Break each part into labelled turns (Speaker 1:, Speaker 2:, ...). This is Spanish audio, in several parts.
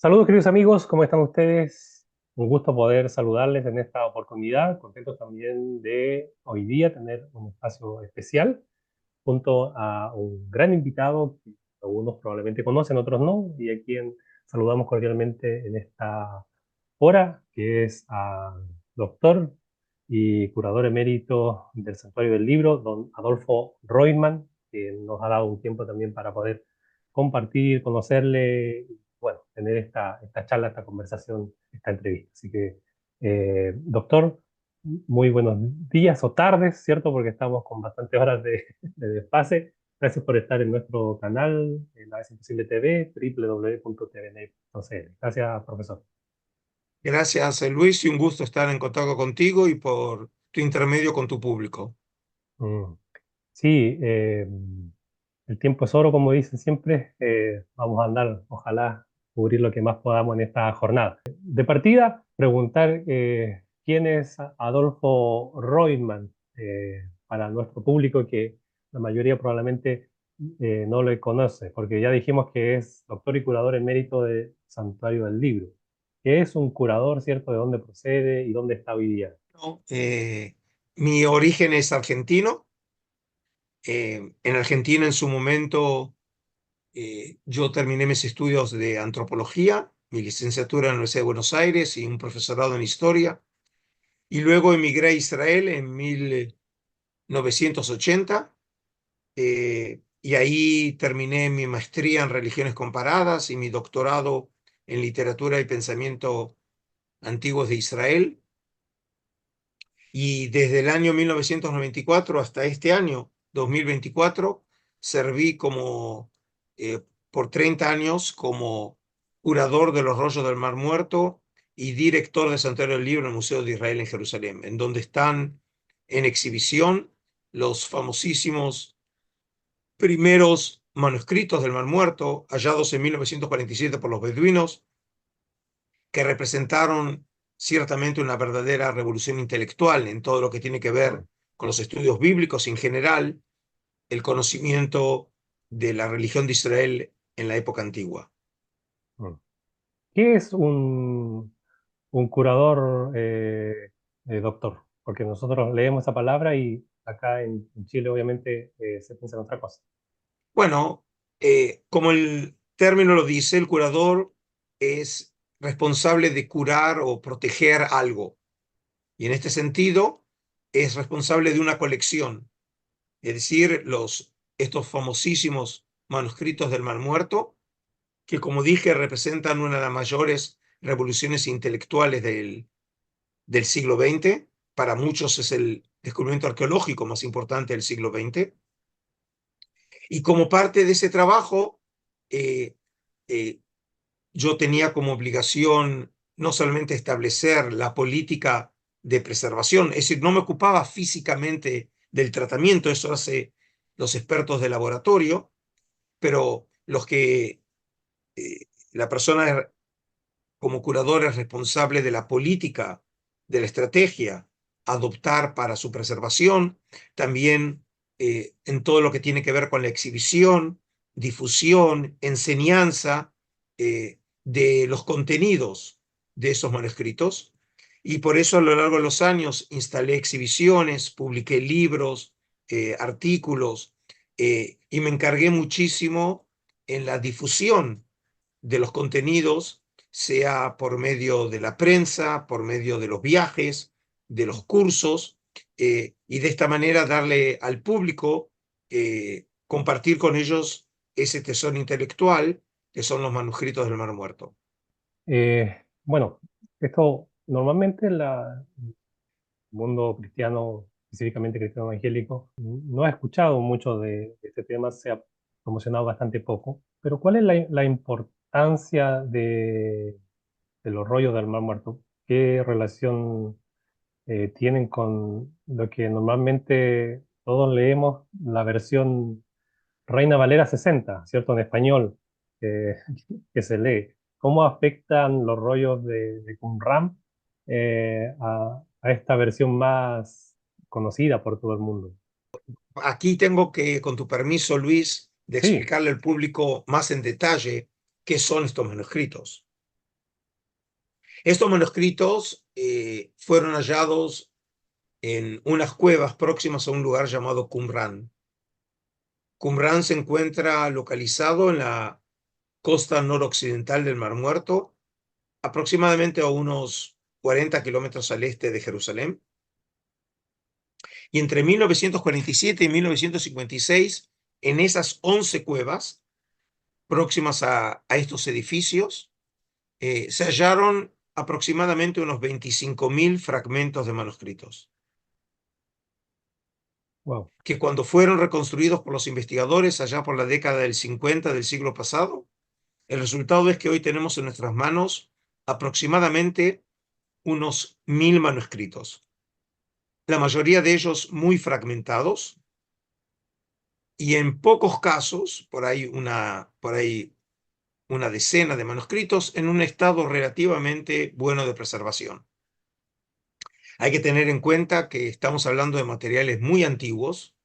Speaker 1: Saludos queridos amigos, ¿cómo están ustedes? Un gusto poder saludarles en esta oportunidad, contentos también de hoy día tener un espacio especial junto a un gran invitado que algunos probablemente conocen, otros no, y a quien saludamos cordialmente en esta hora, que es al doctor y curador emérito del Santuario del Libro, don Adolfo Reutemann, que nos ha dado un tiempo también para poder compartir, conocerle, y, bueno, tener esta charla, esta conversación, esta entrevista. Así que, doctor, muy buenos días o tardes, ¿cierto? Porque estamos con bastantes horas de desfase. Gracias por estar en nuestro canal, en La Vez Imposible TV, www.tvnet.cl. Gracias, profesor.
Speaker 2: Gracias, Luis, y un gusto estar en contacto contigo y por tu intermedio con tu público.
Speaker 1: Mm. Sí, el tiempo es oro, como dicen siempre. Vamos a andar, ojalá, cubrir lo que más podamos en esta jornada. De partida, preguntar quién es Adolfo Reutemann para nuestro público, que la mayoría probablemente no le conoce, porque ya dijimos que es doctor y curador emérito de Santuario del Libro. ¿Qué es un curador, cierto? ¿De dónde procede y dónde está hoy día?
Speaker 2: ¿No? Mi origen es argentino. En Argentina, en su momento, yo terminé mis estudios de antropología, mi licenciatura en la Universidad de Buenos Aires y un profesorado en historia. Y luego emigré a Israel en 1980, y ahí terminé mi maestría en religiones comparadas y mi doctorado en literatura y pensamiento antiguos de Israel. Y desde el año 1994 hasta este año, 2024, serví por 30 años como curador de los rollos del Mar Muerto y director de Santuario del Libro en el Museo de Israel en Jerusalén, en donde están en exhibición los famosísimos primeros manuscritos del Mar Muerto, hallados en 1947 por los beduinos, que representaron ciertamente una verdadera revolución intelectual en todo lo que tiene que ver con los estudios bíblicos y en general el conocimiento de la religión de Israel en la época antigua.
Speaker 1: Mm. ¿Qué es un curador, doctor? Porque nosotros leemos esa palabra y acá en Chile obviamente se piensa en otra cosa.
Speaker 2: Bueno, como el término lo dice, el curador es responsable de curar o proteger algo. Y en este sentido, es responsable de una colección. Es decir, estos famosísimos manuscritos del Mar Muerto, que como dije representan una de las mayores revoluciones intelectuales del siglo XX. Para muchos es el descubrimiento arqueológico más importante del siglo XX. Y como parte de ese trabajo, eh, eh, yo tenía como obligación no solamente establecer la política de preservación, es decir, no me ocupaba físicamente del tratamiento, eso hace los expertos de laboratorio, pero la persona como curador es responsable de la política, de la estrategia a adoptar para su preservación, también en todo lo que tiene que ver con la exhibición, difusión, enseñanza de los contenidos de esos manuscritos. Y por eso a lo largo de los años instalé exhibiciones, publiqué libros, artículos, y me encargué muchísimo en la difusión de los contenidos, sea por medio de la prensa, por medio de los viajes, de los cursos, y de esta manera darle al público, compartir con ellos ese tesoro intelectual que son los manuscritos del Mar Muerto.
Speaker 1: Bueno, esto normalmente el mundo cristiano, específicamente cristiano evangélico, no ha escuchado mucho de este tema, se ha promocionado bastante poco, pero ¿cuál es la importancia de los rollos del Mar Muerto? ¿Qué relación tienen con lo que normalmente todos leemos, la versión Reina Valera 60, ¿cierto? En español, eh, que se lee. ¿Cómo afectan los rollos de Qumran a esta versión más conocida por todo el mundo?
Speaker 2: Aquí tengo que, con tu permiso, Luis, de
Speaker 1: Sí,
Speaker 2: explicarle al público más en detalle qué son estos manuscritos. Estos manuscritos fueron hallados en unas cuevas próximas a un lugar llamado Qumran. Qumran se encuentra localizado en la costa noroccidental del Mar Muerto, aproximadamente a unos 40 kilómetros al este de Jerusalén. Y entre 1947 y 1956, en esas 11 cuevas próximas a estos edificios, se hallaron aproximadamente unos 25.000 fragmentos de manuscritos,
Speaker 1: Wow.
Speaker 2: que cuando fueron reconstruidos por los investigadores allá por la década del 50 del siglo pasado, el resultado es que hoy tenemos en nuestras manos aproximadamente unos 1.000 manuscritos, la mayoría de ellos muy fragmentados y en pocos casos, por ahí una decena de manuscritos en un estado relativamente bueno de preservación. Hay que tener en cuenta que estamos hablando de materiales muy antiguos.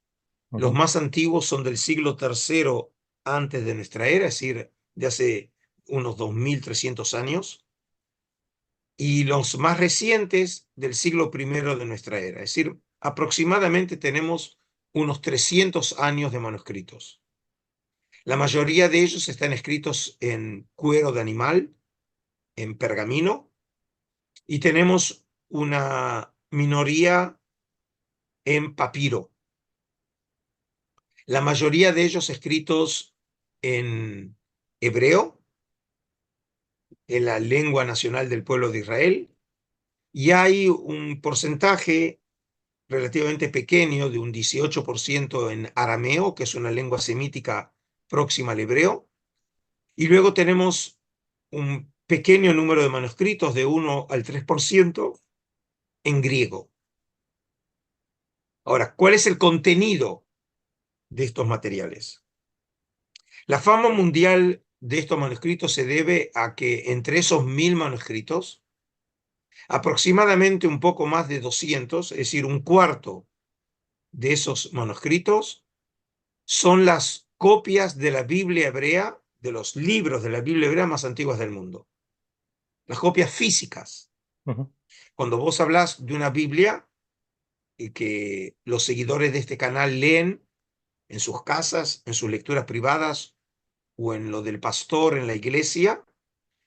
Speaker 2: Los
Speaker 1: Ujú.
Speaker 2: más antiguos son del siglo III antes de nuestra era, es decir, de hace unos 2300 años, y los más recientes del siglo I de nuestra era, es decir, aproximadamente tenemos unos 300 años de manuscritos. La mayoría de ellos están escritos en cuero de animal, en pergamino, y tenemos una minoría en papiro. La mayoría de ellos escritos en hebreo, en la lengua nacional del pueblo de Israel, y hay un porcentaje relativamente pequeño de un 18% en arameo, que es una lengua semítica próxima al hebreo, y luego tenemos un pequeño número de manuscritos de 1 al 3% en griego. Ahora, ¿cuál es el contenido de estos materiales? La fama mundial de estos manuscritos se debe a que entre esos 1.000 manuscritos, aproximadamente un poco más de 200, es decir, un cuarto de esos manuscritos, son las copias de la Biblia hebrea, de los libros de la Biblia hebrea más antiguas del mundo, las copias físicas.
Speaker 1: Ujú.
Speaker 2: Cuando vos hablas de una Biblia que los seguidores de este canal leen en sus casas, en sus lecturas privadas o en lo del pastor en la iglesia,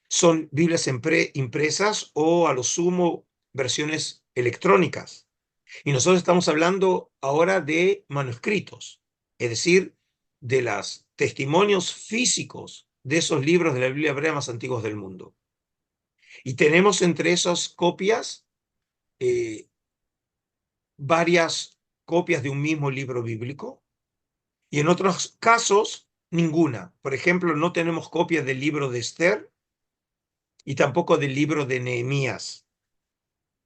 Speaker 2: son Biblias impresas o a lo sumo versiones electrónicas. Y nosotros estamos hablando ahora de manuscritos, es decir, de los testimonios físicos de esos libros de la Biblia hebrea más antiguos del mundo. Y tenemos entre esas copias eh, varias copias de un mismo libro bíblico y en otros casos ninguna. Por ejemplo, no tenemos copias del libro de Esther y tampoco del libro de Nehemías.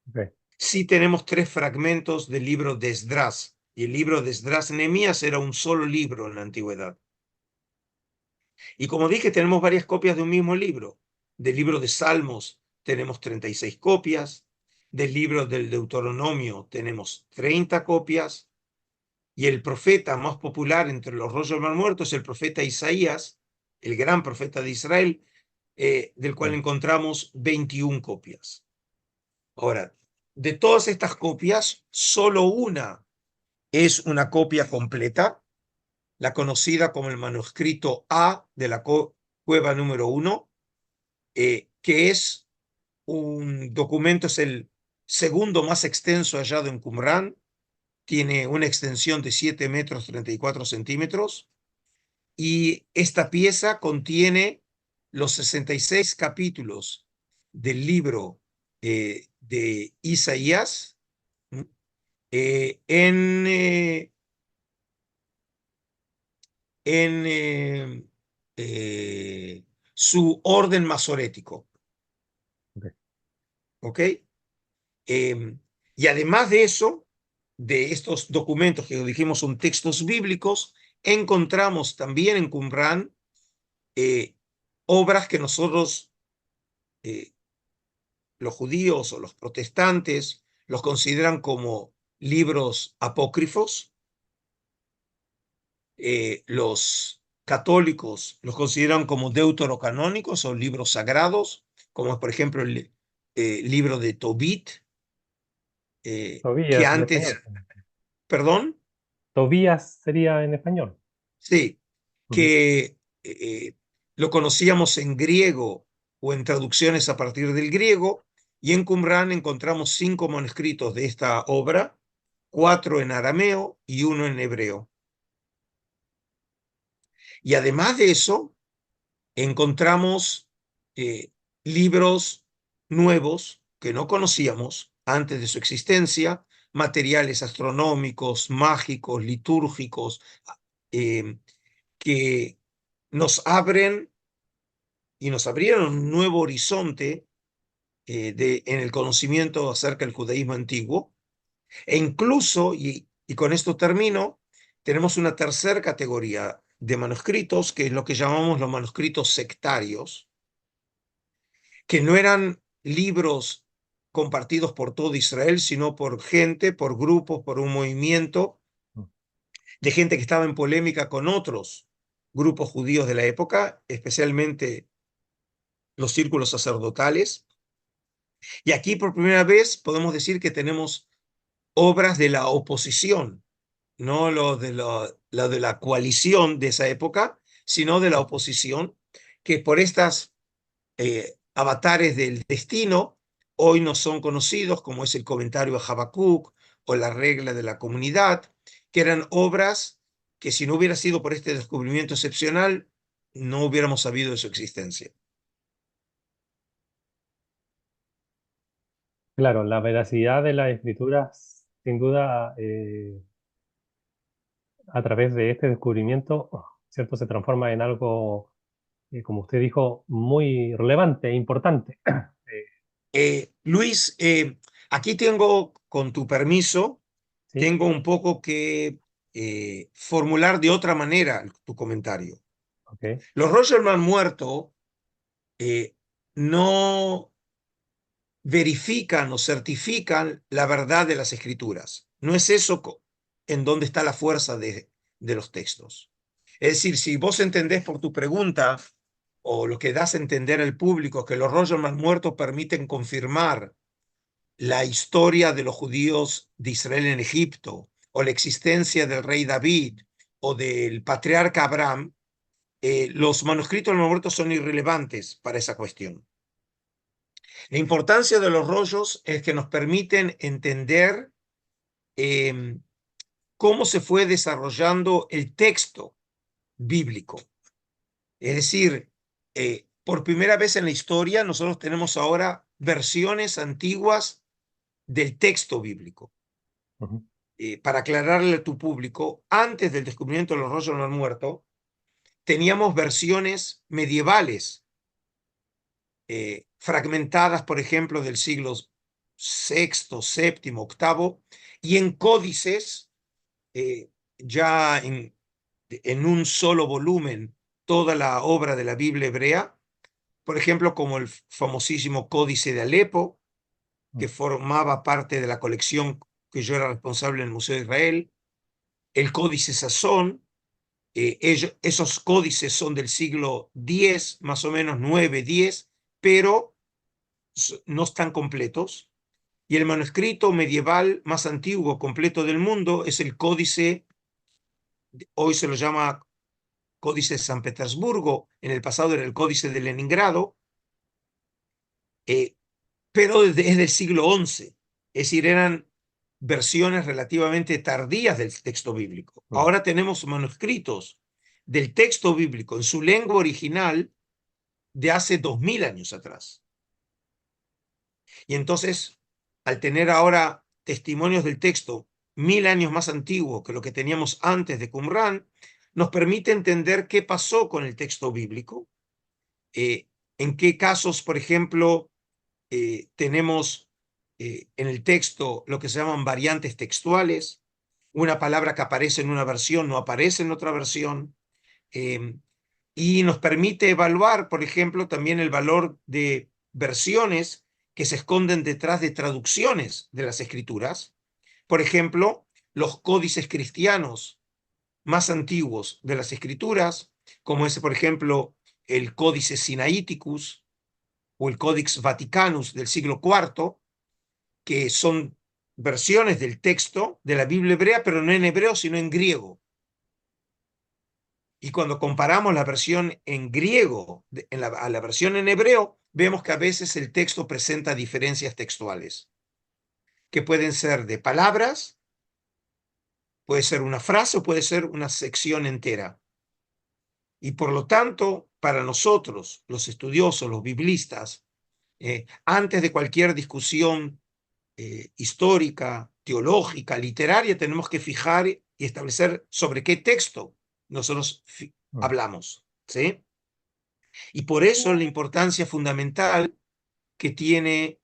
Speaker 1: Ok.
Speaker 2: Sí tenemos 3 fragmentos del libro de Esdras, y el libro de Esdras Nehemías era un solo libro en la antigüedad. Y como dije, tenemos varias copias de un mismo libro. Del libro de Salmos tenemos 36 copias, del libro del Deuteronomio tenemos 30 copias, y el profeta más popular entre los rollos del Mar Muerto es el profeta Isaías, el gran profeta de Israel, del cual
Speaker 1: Claro.
Speaker 2: encontramos 21 copias. Ahora, de todas estas copias, solo una es una copia completa, la conocida como el manuscrito A de la cueva número 1, que es un documento, es el segundo más extenso hallado en Qumrán, tiene una extensión de 7 metros 34 centímetros, y esta pieza contiene los 66 capítulos del libro de Isaías, eh, en, eh, en su orden masorético,
Speaker 1: Ok.
Speaker 2: ¿ok? Y además de eso, de estos documentos que dijimos son textos bíblicos, encontramos también en Qumrán eh, obras que nosotros, eh, los judíos o los protestantes, los consideran como libros apócrifos. Los católicos los consideran como deuterocanónicos o libros sagrados, como por ejemplo libro de Tobit, que
Speaker 1: Tobías en
Speaker 2: antes,
Speaker 1: español.
Speaker 2: perdón,
Speaker 1: Tobías sería en español.
Speaker 2: sí,
Speaker 1: Ujú.
Speaker 2: que lo conocíamos en griego o en traducciones a partir del griego, y en Qumrán encontramos 5 manuscritos de esta obra, 4 en arameo y uno en hebreo. Y además de eso, encontramos eh, libros nuevos que no conocíamos antes de su existencia, materiales astronómicos, mágicos, litúrgicos, eh, que nos abren y nos abrieron un nuevo horizonte en el conocimiento acerca del judaísmo antiguo. E incluso, y con esto termino, tenemos una tercera categoría de manuscritos, que es lo que llamamos los manuscritos sectarios, que no eran libros compartidos por todo Israel, sino por gente, por grupos, por un movimiento de gente que estaba en polémica con otros grupos judíos de la época, especialmente los círculos sacerdotales. Y aquí por primera vez podemos decir que tenemos obras de la oposición, no lo de la coalición de esa época, sino de la oposición, que por estas avatares del destino hoy no son conocidos, como es el comentario a Habacuc o la regla de la comunidad, que eran obras que si no hubiera sido por este descubrimiento excepcional, no hubiéramos sabido de su existencia.
Speaker 1: Claro, la veracidad de las escrituras, sin duda, a través de este descubrimiento, ¿cierto? Se transforma en algo, como usted dijo, muy relevante e importante.
Speaker 2: Luis, aquí tengo, con tu permiso,
Speaker 1: ¿Sí?
Speaker 2: tengo un poco que formular de otra manera tu comentario.
Speaker 1: Ok.
Speaker 2: Los Rotherman muerto eh, no verifican o certifican la verdad de las escrituras. No es eso en donde está la fuerza de los textos. Es decir, si vos entendés por tu pregunta o lo que das a entender al público que los Rotherman muertos permiten confirmar la historia de los judíos de Israel en Egipto, o la existencia del rey David, o del patriarca Abraham, los manuscritos de los muertos son irrelevantes para esa cuestión. La importancia de los rollos es que nos permiten entender eh, cómo se fue desarrollando el texto bíblico. Es decir, por primera vez en la historia nosotros tenemos ahora versiones antiguas del texto bíblico.
Speaker 1: Ujú.
Speaker 2: Para aclararle a tu público, antes del descubrimiento de los rollos del muerto, teníamos versiones medievales, fragmentadas, por ejemplo, del siglo sexto, séptimo, octavo, y en códices, ya en un solo volumen, toda la obra de la Biblia hebrea, por ejemplo, como el famosísimo Códice de Alepo, que formaba parte de la colección que yo era responsable en el Museo de Israel, el Códice Sazón. Esos códices son del siglo X, más o menos 9, 10, pero no están completos. Y el manuscrito medieval más antiguo completo del mundo es el códice, hoy se lo llama Códice de San Petersburgo, en el pasado era el Códice de Leningrado, eh, pero es del siglo XI. Es decir, eran versiones relativamente tardías del texto bíblico.
Speaker 1: Mm.
Speaker 2: Ahora tenemos manuscritos del texto bíblico en su lengua original de hace 2000 años atrás. Y entonces, al tener ahora testimonios del texto 1000 años más antiguos que lo que teníamos antes de Qumrán, nos permite entender qué pasó con el texto bíblico, eh, en qué casos, por ejemplo, tenemos en el texto lo que se llaman variantes textuales, una palabra que aparece en una versión no aparece en otra versión, eh, y nos permite evaluar, por ejemplo, también el valor de versiones que se esconden detrás de traducciones de las escrituras. Por ejemplo, los códices cristianos más antiguos de las escrituras, como ese, por ejemplo, el Códice Sinaiticus, o el Codex Vaticanus del siglo IV, que son versiones del texto de la Biblia hebrea, pero no en hebreo, sino en griego. Y cuando comparamos la versión en griego a la versión en hebreo, vemos que a veces el texto presenta diferencias textuales, que pueden ser de palabras, puede ser una frase o puede ser una sección entera. Y por lo tanto, para nosotros, los estudiosos, los biblistas, antes de cualquier discusión histórica, teológica, literaria, tenemos que fijar y establecer sobre qué texto nosotros
Speaker 1: Mm.
Speaker 2: hablamos, ¿sí? Y por eso la importancia fundamental que tiene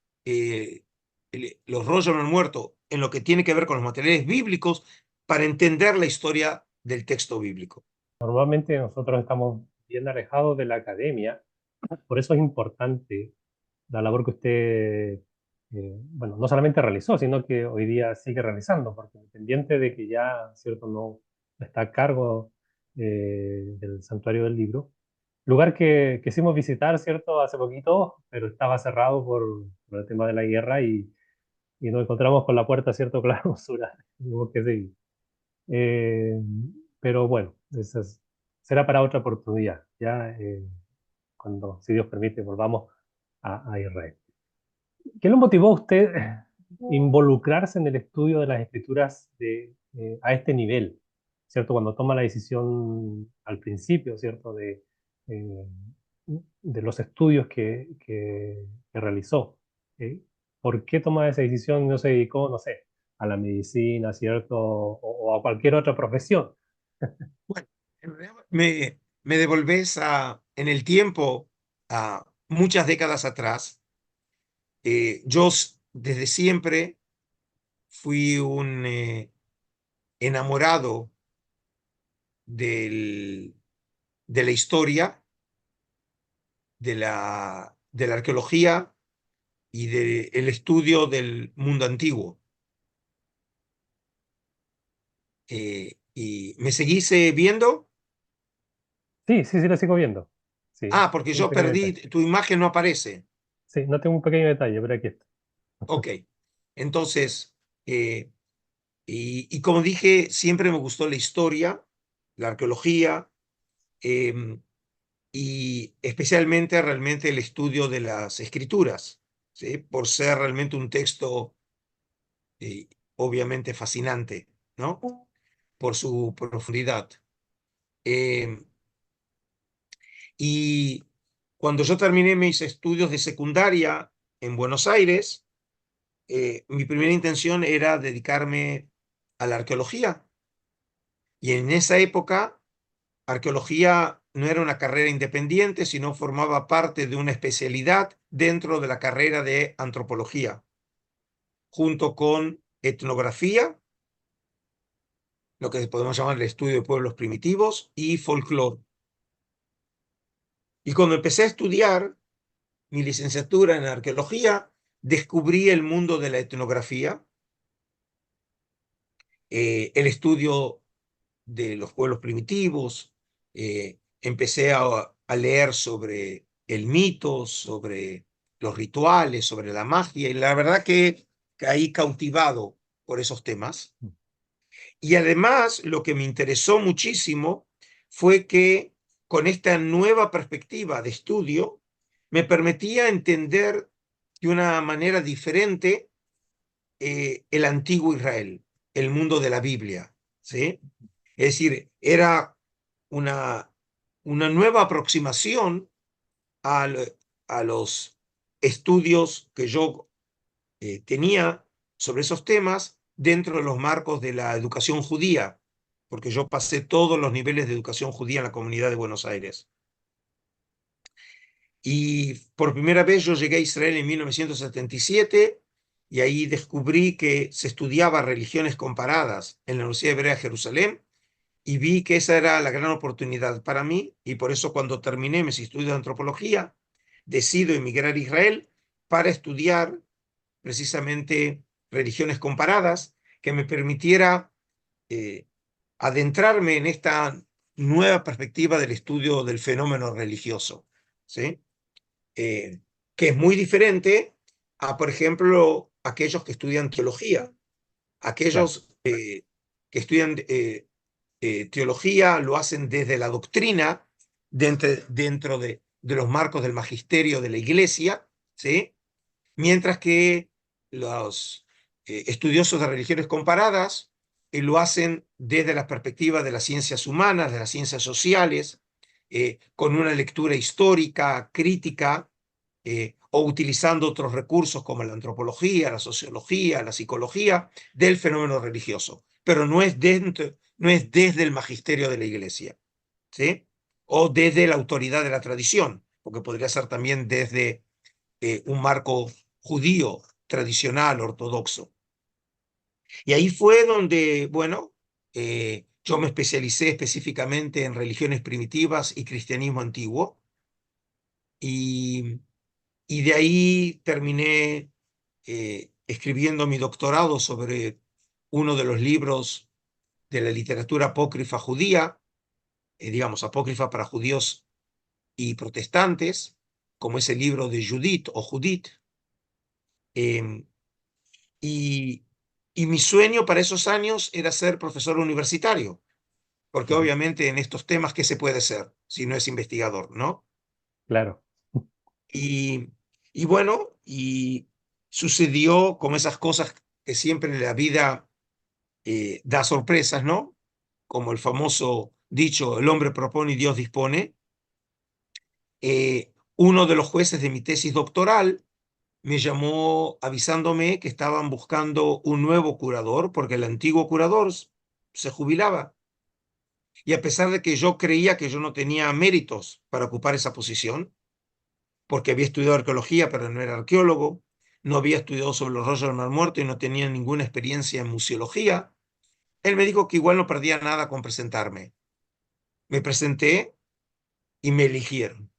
Speaker 2: los rollos del muerto en lo que tiene que ver con los materiales bíblicos para entender la historia del texto bíblico.
Speaker 1: Normalmente nosotros estamos bien alejados de la academia, por eso es importante la labor que usted, bueno, no solamente realizó, sino que hoy día sigue realizando, porque independiente de que ya, ¿cierto?, no está a cargo del Santuario del Libro, lugar que quisimos visitar, ¿cierto?, hace poquito, pero estaba cerrado por el tema de la guerra y nos encontramos con la puerta, ¿cierto?, clausura, tuvimos que seguir. Eh, pero bueno, será para otra oportunidad, ya cuando, si Dios permite, volvamos a Israel. ¿Qué lo motivó a usted involucrarse en el estudio de las escrituras a este nivel? ¿Cierto? Cuando toma la decisión al principio, ¿cierto? Eh, de los estudios que realizó. ¿Sí? ¿Por qué toma esa decisión y no se dedicó, no sé, a la medicina, ¿cierto? O a cualquier otra profesión.
Speaker 2: Bueno, en realidad me devolvés en el tiempo a muchas décadas atrás. Desde siempre fui un enamorado del, de la historia, de la arqueología y del estudio del mundo antiguo. ¿Y me seguís viendo?
Speaker 1: Sí, sí, sí, la sigo viendo. Sí,
Speaker 2: Ah, porque
Speaker 1: un
Speaker 2: yo
Speaker 1: pequeño
Speaker 2: perdí,
Speaker 1: detalle.
Speaker 2: tu imagen no aparece.
Speaker 1: Sí, no tengo un pequeño detalle, pero aquí está.
Speaker 2: Ok, entonces, eh, y como dije, siempre me gustó la historia, la arqueología, em, y especialmente realmente el estudio de las escrituras, ¿sí? Por ser realmente un texto eh, obviamente fascinante, ¿no? Por su profundidad. Em, y cuando yo terminé mis estudios de secundaria en Buenos Aires, mi primera intención era dedicarme a la arqueología. Y en esa época, arqueología no era una carrera independiente, sino formaba parte de una especialidad dentro de la carrera de antropología, junto con etnografía, lo que podemos llamar el estudio de pueblos primitivos, y folclore. Y cuando empecé a estudiar mi licenciatura en arqueología, descubrí el mundo de la etnografía, el estudio de los pueblos primitivos, empecé a leer sobre el mito, sobre los rituales, sobre la magia, y la verdad que caí cautivado por esos temas. Y además, lo que me interesó muchísimo fue que con esta nueva perspectiva de estudio, me permitía entender de una manera diferente el antiguo Israel, el mundo de la Biblia, ¿sí? Es decir, era una, una nueva aproximación al- a los estudios que yo tenía sobre esos temas dentro de los marcos de la educación judía, porque yo pasé todos los niveles de educación judía en la comunidad de Buenos Aires. Y por primera vez yo llegué a Israel en 1977 y ahí descubrí que se estudiaba religiones comparadas en la Universidad Hebrea de Jerusalén y vi que esa era la gran oportunidad para mí y por eso cuando terminé mis estudios de antropología decido emigrar a Israel para estudiar precisamente religiones comparadas que me permitiera eh, adentrarme en esta nueva perspectiva del estudio del fenómeno religioso, ¿sí? Eh, que es muy diferente a, por ejemplo, aquellos que estudian teología.
Speaker 1: Claro,
Speaker 2: Aquellos que estudian teología lo hacen desde la doctrina, dentro de los marcos del magisterio de la iglesia, ¿sí? Mientras que los estudiosos de religiones comparadas lo hacen desde la perspectiva de las ciencias humanas, de las ciencias sociales, con una lectura histórica, crítica, o utilizando otros recursos como la antropología, la sociología, la psicología del fenómeno religioso, pero no es desde el magisterio de la iglesia, ¿sí? O desde la autoridad de la tradición, porque podría ser también desde un marco judío, tradicional, ortodoxo. Y ahí fue donde, bueno, yo me especialicé específicamente en religiones primitivas y cristianismo antiguo, y, y de ahí terminé escribiendo mi doctorado sobre uno de los libros de la literatura apócrifa judía, digamos, apócrifa para judíos y protestantes, como es el libro de Judith o Judith. em, Y, y mi sueño para esos años era ser profesor universitario, porque
Speaker 1: ujú,
Speaker 2: obviamente en estos temas, ¿qué se puede ser si no es investigador, no?
Speaker 1: claro.
Speaker 2: Y, y bueno, y sucedió como esas cosas que siempre en la vida da sorpresas, ¿no? Como el famoso dicho, el hombre propone y Dios dispone. Uno de los jueces de mi tesis doctoral me llamó avisándome que estaban buscando un nuevo curador porque el antiguo curador se jubilaba. Y a pesar de que yo creía que yo no tenía méritos para ocupar esa posición, porque había estudiado arqueología pero no era arqueólogo, no había estudiado sobre los rollos del Mar Muerto y no tenía ninguna experiencia en museología, él me dijo que igual no perdía nada con presentarme. Me presenté y me eligieron.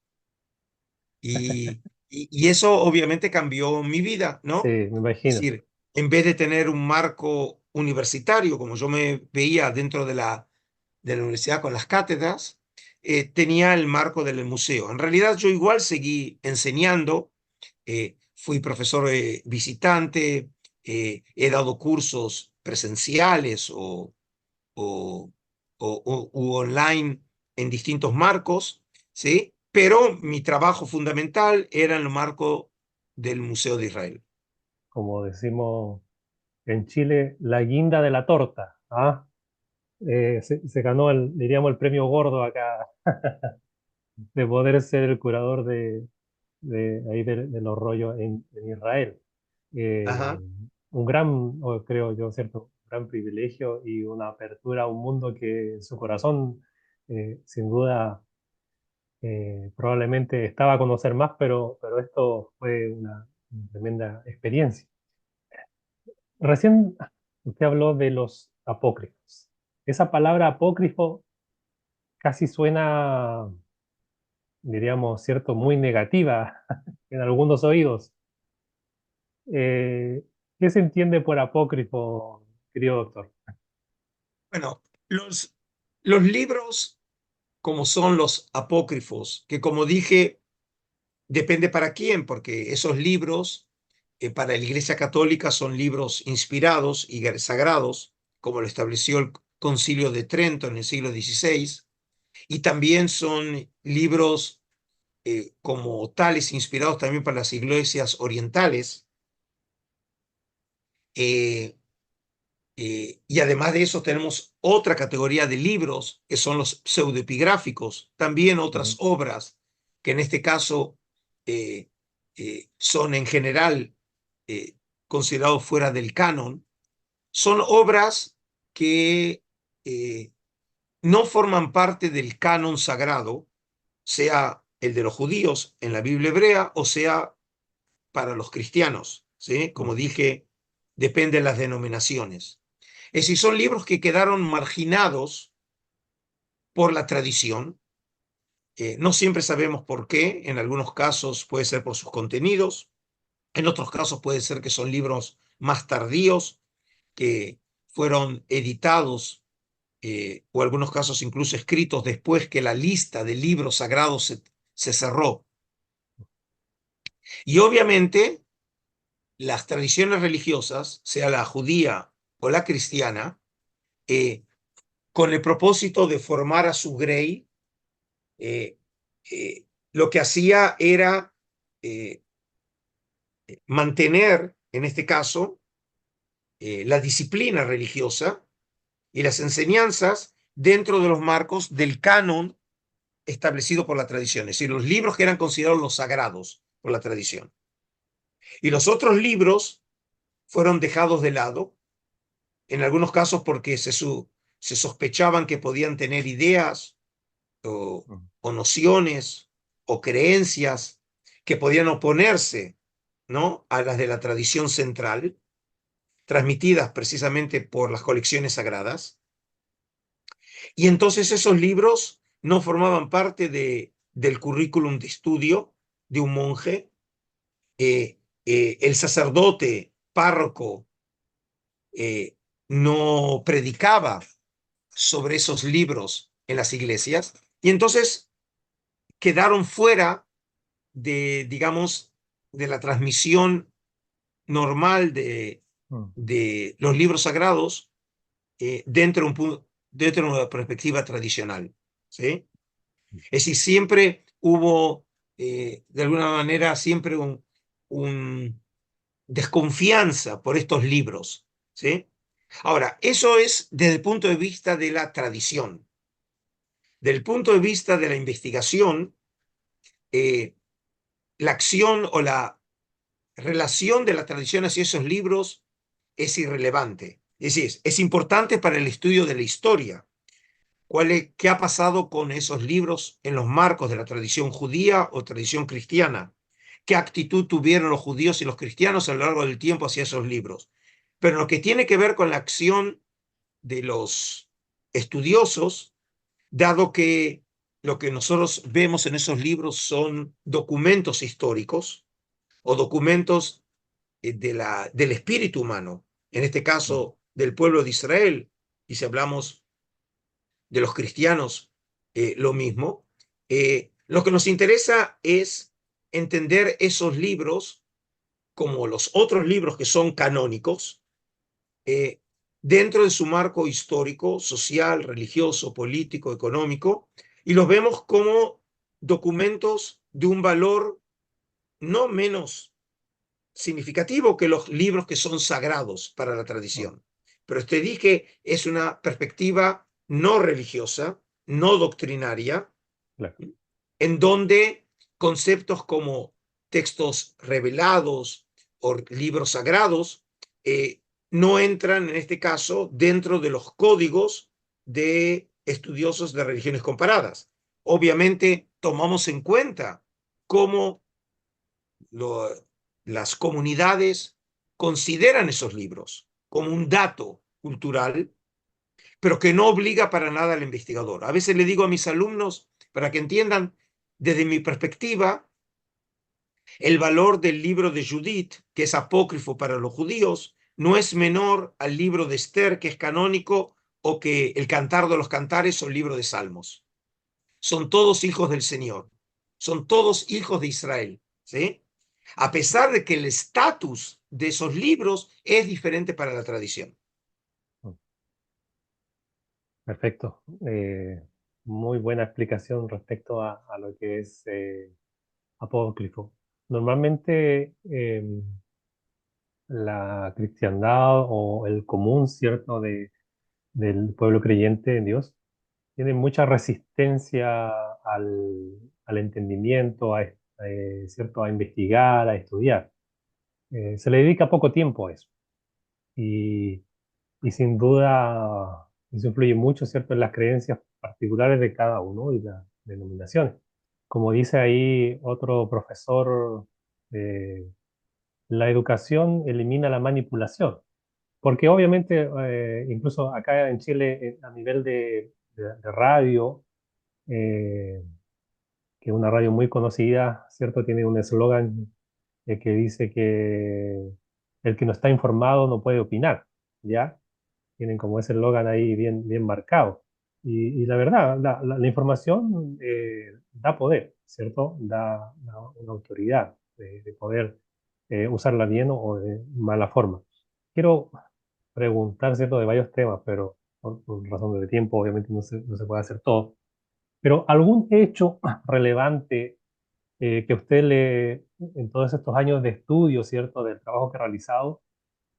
Speaker 2: Y eso obviamente cambió mi vida,
Speaker 1: Sí,
Speaker 2: ¿no?
Speaker 1: me
Speaker 2: Es
Speaker 1: imagino.
Speaker 2: decir, en vez de tener un marco universitario, como yo me veía dentro de la universidad con las cátedras, tenía el marco del museo. En realidad yo igual seguí enseñando, fui profesor visitante, he dado cursos presenciales o, u online en distintos marcos, ¿sí? Pero mi trabajo fundamental era en el marco del Museo de Israel.
Speaker 1: Como decimos en Chile, la guinda de la torta. ¿Ah? Se ganó diríamos, el premio gordo acá de poder ser el curador ahí de los rollos en Israel.
Speaker 2: Ajá.
Speaker 1: Un gran, o creo yo, cierto, un gran privilegio y una apertura a un mundo que en su corazón, sin duda, probablemente estaba a conocer más, pero esto fue una tremenda experiencia. Recién usted habló de los apócrifos. Esa palabra apócrifo casi suena, diríamos, cierto, muy negativa en algunos oídos. Eh, ¿Qué se entiende por apócrifo, querido doctor?
Speaker 2: Bueno, los libros como son los apócrifos, que como dije, depende para quién, porque esos libros para la Iglesia Católica son libros inspirados y sagrados, como lo estableció el Concilio de Trento en el siglo XVI, y también son libros como tales inspirados también para las iglesias orientales. eh, y además de eso tenemos otra categoría de libros que son los pseudoepigráficos, también otras
Speaker 1: Ujú.
Speaker 2: obras que en este caso eh, son en general eh, considerados fuera del canon. Son obras que no forman parte del canon sagrado, sea el de los judíos en la Biblia hebrea o sea para los cristianos, ¿sí? Como
Speaker 1: Ujú.
Speaker 2: dije, depende de las denominaciones. Es decir, son libros que quedaron marginados por la tradición. No siempre sabemos por qué, en algunos casos puede ser por sus contenidos, en otros casos puede ser que son libros más tardíos, que fueron editados, o algunos casos incluso escritos después que la lista de libros sagrados se cerró. Y obviamente las tradiciones religiosas, sea la judía o la cristiana, eh, con el propósito de formar a su grey, eh, lo que hacía era eh, mantener, en este caso, la disciplina religiosa y las enseñanzas dentro de los marcos del canon establecido por la tradición, es decir, los libros que eran considerados los sagrados por la tradición. Y los otros libros fueron dejados de lado, en algunos casos porque se sospechaban que podían tener ideas o,
Speaker 1: Mm.
Speaker 2: o nociones o creencias que podían oponerse, ¿no?, a las de la tradición central, transmitidas precisamente por las colecciones sagradas. Y entonces esos libros no formaban parte del currículum de estudio de un monje. El sacerdote párroco eh, no predicaba sobre esos libros en las iglesias y entonces quedaron fuera de, digamos, de la transmisión normal
Speaker 1: Mm.
Speaker 2: de los libros sagrados dentro de una perspectiva tradicional, ¿sí? Es decir, siempre hubo, de alguna manera, siempre un desconfianza por estos libros, ¿sí? Ahora, eso es desde el punto de vista de la tradición. Del punto de vista de la investigación, eh, la acción o la relación de la tradición hacia esos libros es irrelevante. Es decir, es importante para el estudio de la historia. ¿Qué ha pasado con esos libros en los marcos de la tradición judía o tradición cristiana? ¿Qué actitud tuvieron los judíos y los cristianos a lo largo del tiempo hacia esos libros? Pero lo que tiene que ver con la acción de los estudiosos, dado que lo que nosotros vemos en esos libros son documentos históricos o documentos del espíritu humano, en este
Speaker 1: Mm.
Speaker 2: caso del pueblo de Israel, y si hablamos de los cristianos, lo mismo. Lo que nos interesa es entender esos libros como los otros libros que son canónicos, eh, dentro de su marco histórico, social, religioso, político, económico, y los vemos como documentos de un valor no menos significativo que los libros que son sagrados para la
Speaker 1: Mm.
Speaker 2: tradición. Pero te dije, es una perspectiva no religiosa, no doctrinaria,
Speaker 1: Claro.
Speaker 2: en donde conceptos como textos revelados o libros sagrados no entran, en este caso, dentro de los códigos de estudiosos de religiones comparadas. Obviamente, tomamos en cuenta cómo lo, las comunidades consideran esos libros como un dato cultural, pero que no obliga para nada al investigador. A veces le digo a mis alumnos, para que entiendan, desde mi perspectiva, el valor del libro de Judith, que es apócrifo para los judíos, no es menor al libro de Esther, que es canónico, o que el Cantar de los Cantares o el libro de Salmos. Son todos hijos del Señor, son todos hijos de Israel, ¿sí? A pesar de que el estatus de esos libros es diferente para la tradición.
Speaker 1: Mm. Perfecto. Muy buena explicación respecto a lo que es apócrifo. Normalmente la cristiandad o el común, ¿cierto?, del pueblo creyente en Dios tiene mucha resistencia al entendimiento, ¿cierto?, a investigar, a estudiar. Se le dedica poco tiempo a eso. Y, y sin duda eso influye mucho, ¿cierto?, en las creencias particulares de cada uno y las denominaciones. Como dice ahí otro profesor, la educación elimina la manipulación, porque obviamente, incluso acá en Chile, a nivel de radio, eh, que es una radio muy conocida, ¿cierto? Tiene un eslogan que dice que el que no está informado no puede opinar, ¿ya? Tienen como ese eslogan ahí bien, bien marcado. Y la verdad, la información da poder, ¿cierto? Da una autoridad. de poder usarla bien o de mala forma. Quiero preguntar, ¿cierto?, de varios temas, pero por razones de tiempo obviamente no se puede hacer todo. Pero algún hecho relevante que usted en todos estos años de estudio, ¿cierto?, del trabajo que ha realizado,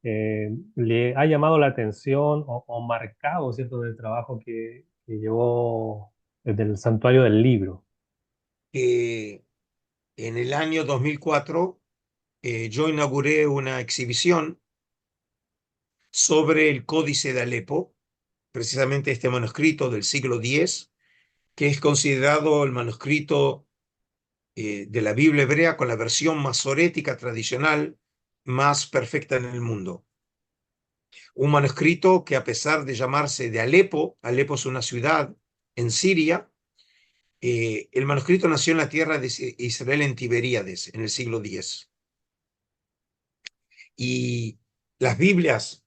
Speaker 1: le ha llamado la atención o marcado, ¿cierto?, del trabajo que llevó desde el Santuario del Libro.
Speaker 2: En el año 2004 yo inauguré una exhibición sobre el Códice de Alepo, precisamente este manuscrito del siglo X, que es considerado el manuscrito de la Biblia hebrea con la versión masorética tradicional más perfecta en el mundo. Un manuscrito que, a pesar de llamarse de Alepo, Alepo es una ciudad en Siria, el manuscrito nació en la tierra de Israel en Tiberíades, en el siglo X. Y las Biblias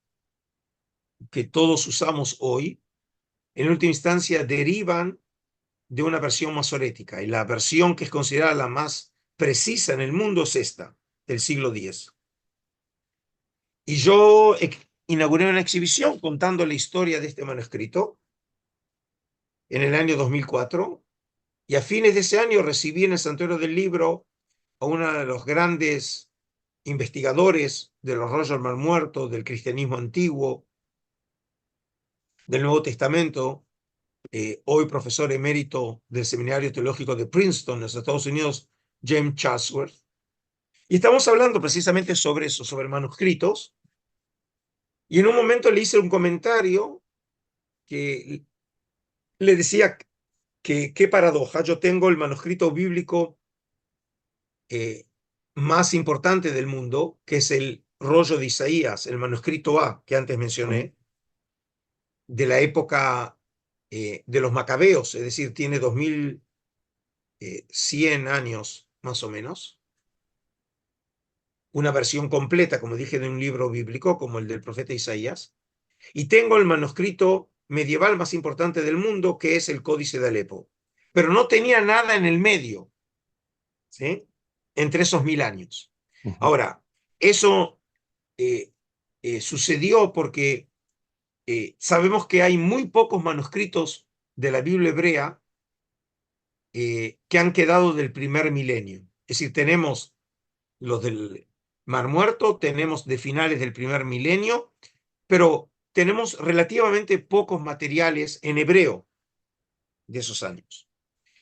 Speaker 2: que todos usamos hoy, en última instancia, derivan de una versión masorética. Y la versión que es considerada la más precisa en el mundo es esta, del siglo X. Y yo inauguré una exhibición contando la historia de este manuscrito en el año 2004. Y a fines de ese año recibí en el Santuario del Libro a uno de los grandes investigadores de los rollos del Mar Muerto, del cristianismo antiguo, del Nuevo Testamento, hoy profesor emérito del Seminario Teológico de Princeton, en los Estados Unidos, James Chatsworth. Y estamos hablando precisamente sobre eso, sobre manuscritos. Y en un momento le hice un comentario que le decía que qué paradoja, yo tengo el manuscrito bíblico eh, más importante del mundo, que es el rollo de Isaías, el manuscrito A, que antes
Speaker 1: Ujú,
Speaker 2: mencioné, de la época de los macabeos, es decir, tiene 2100 años más o menos, una versión completa, como dije, de un libro bíblico como el del profeta Isaías, y tengo el manuscrito medieval más importante del mundo, que es el Códice de Alepo, pero no tenía nada en el medio, ¿sí?, entre esos 1000 años.
Speaker 1: ujú.
Speaker 2: Ahora, eso sucedió porque sabemos que hay muy pocos manuscritos de la Biblia hebrea que han quedado del primer milenio. Es decir, tenemos los del Mar Muerto, tenemos de finales del primer milenio, pero tenemos relativamente pocos materiales en hebreo de esos años.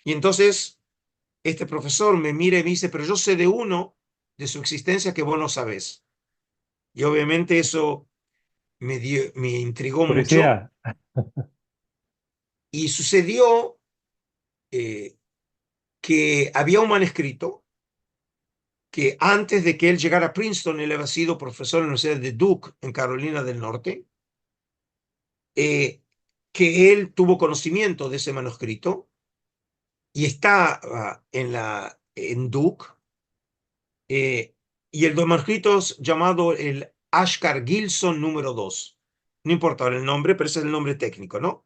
Speaker 2: Y entonces este profesor me mira y me dice, pero yo sé de uno de su existencia que vos no sabés. Y obviamente eso me intrigó mucho.
Speaker 1: Curiosidad.
Speaker 2: Y sucedió eh, que había un manuscrito que antes de que él llegara a Princeton, él había sido profesor en la Universidad de Duke, en Carolina del Norte, eh, que él tuvo conocimiento de ese manuscrito y está en Duke, y el manuscrito es llamado el Ashkar Gilson número 2. No importa ahora el nombre, pero ese es el nombre técnico, ¿no?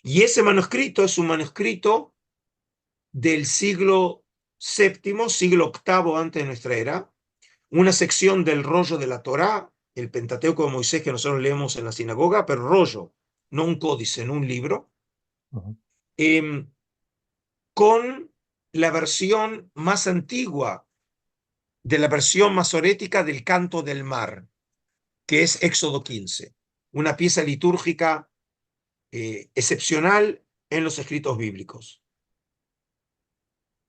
Speaker 2: Y ese manuscrito es un manuscrito del siglo séptimo, siglo octavo antes de nuestra era, una sección del rollo de la Torá, el Pentateuco de Moisés que nosotros leemos en la sinagoga, pero rollo, no un códice, no un libro,
Speaker 1: Ujú,
Speaker 2: eh, con la versión más antigua de la versión masorética del Canto del Mar, que es Éxodo 15, una pieza litúrgica excepcional en los escritos bíblicos.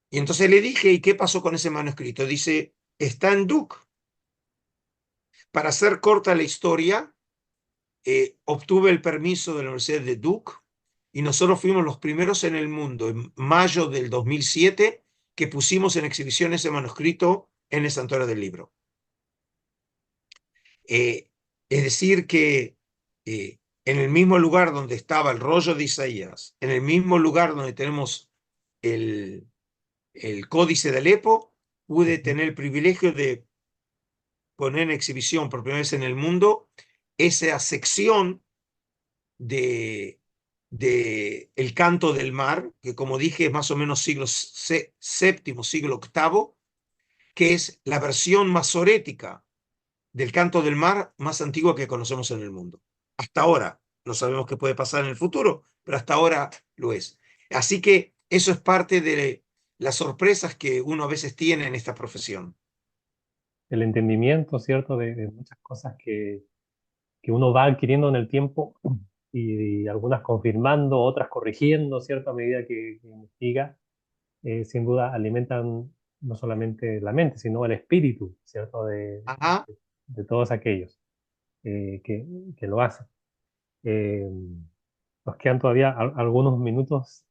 Speaker 2: Y entonces le dije, ¿y qué pasó con ese manuscrito? Dice, está en Duke. Para hacer corta la historia, obtuve el permiso de la Universidad de Duke y nosotros fuimos los primeros en el mundo, en mayo del 2007, que pusimos en exhibición ese manuscrito en el Santuario del Libro. Eh, es decir, que en el mismo lugar donde estaba el rollo de Isaías, en el mismo lugar donde tenemos el, el Códice de Alepo, pude
Speaker 1: ujú.
Speaker 2: tener el privilegio de poner en exhibición por primera vez en el mundo esa sección de, El Canto del Mar, que como dije es más o menos siglo séptimo, siglo octavo, que es la versión masorética del canto del mar más antigua que conocemos en el mundo. Hasta ahora, no sabemos qué puede pasar en el futuro, pero hasta ahora lo es. Así que eso es parte de las sorpresas que uno a veces tiene en esta profesión.
Speaker 1: El entendimiento, ¿cierto? De muchas cosas que uno va adquiriendo en el tiempo y algunas confirmando, otras corrigiendo, ¿cierto? A medida que investiga, sin duda alimentan no solamente la mente, sino el espíritu, ¿cierto?
Speaker 2: Ajá.
Speaker 1: De todos aquellos que lo hacen. Eh, Nos quedan todavía algunos minutos.